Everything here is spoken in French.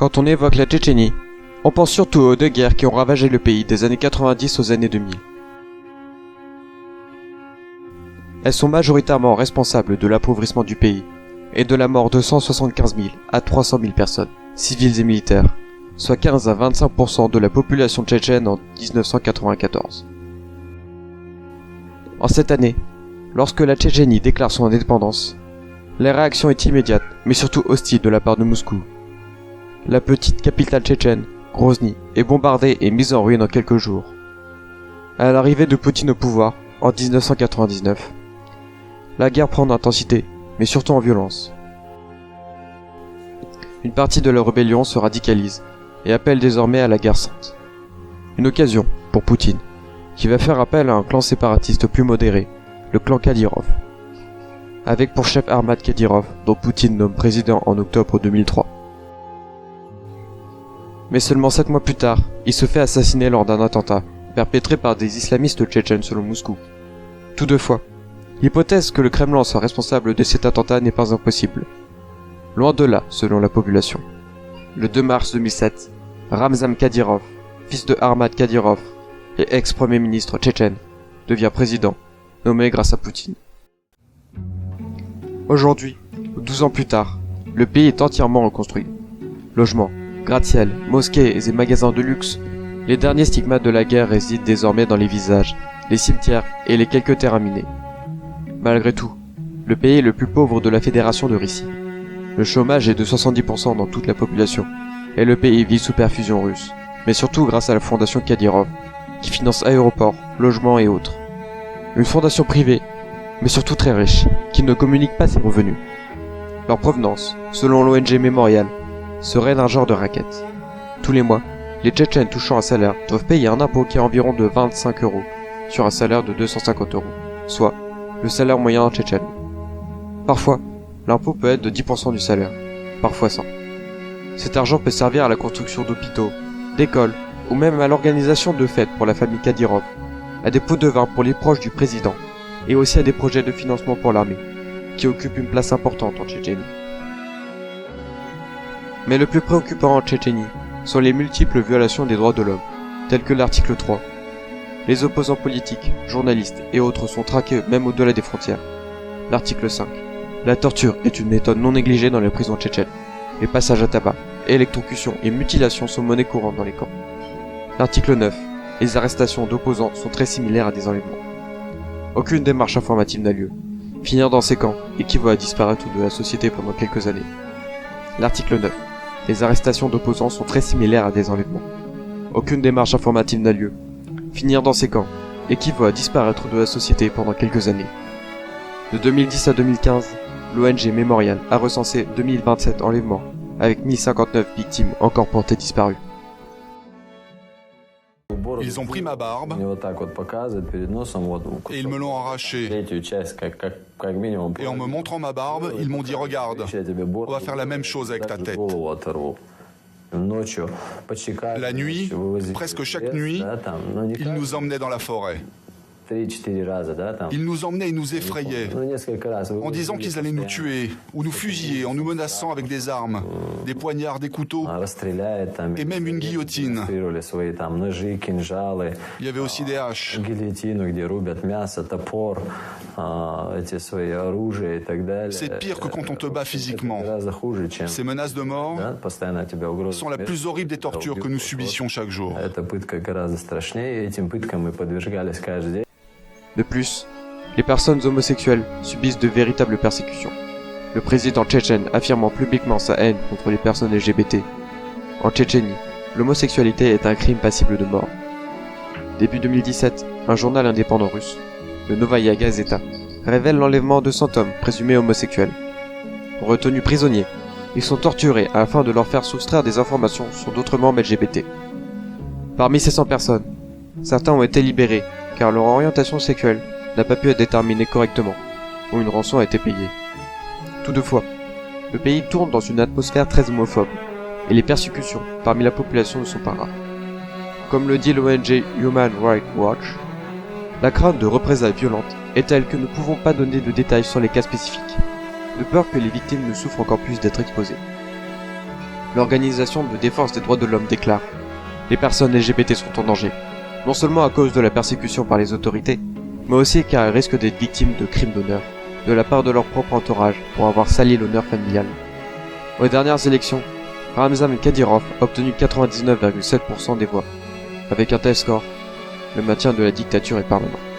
Quand on évoque la Tchétchénie, on pense surtout aux deux guerres qui ont ravagé le pays des années 90 aux années 2000. Elles sont majoritairement responsables de l'appauvrissement du pays et de la mort de 175 000 à 300 000 personnes, civiles et militaires, soit 15 à 25% de la population tchétchène en 1994. En cette année, lorsque la Tchétchénie déclare son indépendance, la réaction est immédiate, mais surtout hostile de la part de Moscou. La petite capitale tchétchène, Grozny, est bombardée et mise en ruine en quelques jours. À l'arrivée de Poutine au pouvoir, en 1999, la guerre prend en intensité, mais surtout en violence. Une partie de la rébellion se radicalise et appelle désormais à la guerre sainte. Une occasion pour Poutine, qui va faire appel à un clan séparatiste plus modéré, le clan Kadyrov, avec pour chef Armad Kadyrov, dont Poutine nomme président en octobre 2003. Mais seulement 7 mois plus tard, il se fait assassiner lors d'un attentat, perpétré par des islamistes tchétchènes selon Moscou. Toutefois, l'hypothèse que le Kremlin soit responsable de cet attentat n'est pas impossible. Loin de là, selon la population. Le 2 mars 2007, Ramzan Kadyrov, fils de Armad Kadyrov et ex-premier ministre tchétchène, devient président, nommé grâce à Poutine. Aujourd'hui, 12 ans plus tard, le pays est entièrement reconstruit. Logements, gratte-ciel, mosquées et magasins de luxe, les derniers stigmates de la guerre résident désormais dans les villages, les cimetières et les quelques terrains minés. Malgré tout, le pays est le plus pauvre de la Fédération de Russie. Le chômage est de 70% dans toute la population, et le pays vit sous perfusion russe, mais surtout grâce à la fondation Kadyrov, qui finance aéroports, logements et autres. Une fondation privée, mais surtout très riche, qui ne communique pas ses revenus. Leur provenance, selon l'ONG Memorial, serait d'un genre de racket. Tous les mois, les Tchétchènes touchant un salaire doivent payer un impôt qui est environ de 25 € sur un salaire de 250 €, soit le salaire moyen tchétchène. Parfois, l'impôt peut être de 10% du salaire, parfois 100. Cet argent peut servir à la construction d'hôpitaux, d'écoles, ou même à l'organisation de fêtes pour la famille Kadyrov, à des pots de vin pour les proches du président, et aussi à des projets de financement pour l'armée, qui occupent une place importante en Tchétchénie. Mais le plus préoccupant en Tchétchénie sont les multiples violations des droits de l'homme, tels que l'article 3. Les opposants politiques, journalistes et autres sont traqués même au-delà des frontières. L'article 5. La torture est une méthode non négligée dans les prisons tchétchènes. Les passages à tabac, électrocution et mutilation sont monnaie courante dans les camps. L'article 9. Les arrestations d'opposants sont très similaires à des enlèvements. Aucune démarche informative n'a lieu. Finir dans ces camps équivaut à disparaître de la société pendant quelques années. L'article 9. Les arrestations d'opposants sont très similaires à des enlèvements. Aucune démarche informative n'a lieu. Finir dans ces camps équivaut à disparaître de la société pendant quelques années. De 2010 à 2015, l'ONG Memorial a recensé 2027 enlèvements, avec 1059 victimes encore portées disparues. Ils ont pris ma barbe et ils me l'ont arrachée. Et en me montrant ma barbe, ils m'ont dit « Regarde, on va faire la même chose avec ta tête ». La nuit, presque chaque nuit, ils nous emmenaient dans la forêt. Ils nous emmenaient et nous effrayaient, en disant qu'ils allaient nous tuer, ou nous fusiller, en nous menaçant avec des armes, des poignards, des couteaux, et même une guillotine. Il y avait aussi des haches. C'est pire que quand on te bat physiquement. Ces menaces de mort sont la plus horrible des tortures que nous subissions chaque jour. De plus, les personnes homosexuelles subissent de véritables persécutions. Le président tchétchène affirmant publiquement sa haine contre les personnes LGBT. En Tchétchénie, l'homosexualité est un crime passible de mort. Début 2017, un journal indépendant russe, le Novaya Gazeta, révèle l'enlèvement de 100 hommes présumés homosexuels. Retenus prisonniers, ils sont torturés afin de leur faire soustraire des informations sur d'autres membres LGBT. Parmi ces 100 personnes, certains ont été libérés car leur orientation sexuelle n'a pas pu être déterminée correctement, ou une rançon a été payée. Toutefois, le pays tourne dans une atmosphère très homophobe, et les persécutions parmi la population ne sont pas rares. Comme le dit l'ONG Human Rights Watch, la crainte de représailles violentes est telle que nous ne pouvons pas donner de détails sur les cas spécifiques, de peur que les victimes ne souffrent encore plus d'être exposées. l'organisation de défense des droits de l'homme déclare: les personnes LGBT sont en danger, non seulement à cause de la persécution par les autorités, mais aussi car elles risquent d'être victimes de crimes d'honneur, de la part de leur propre entourage pour avoir sali l'honneur familial. Aux dernières élections, Ramzan Kadyrov a obtenu 99,7% des voix. Avec un tel score, le maintien de la dictature est permanent.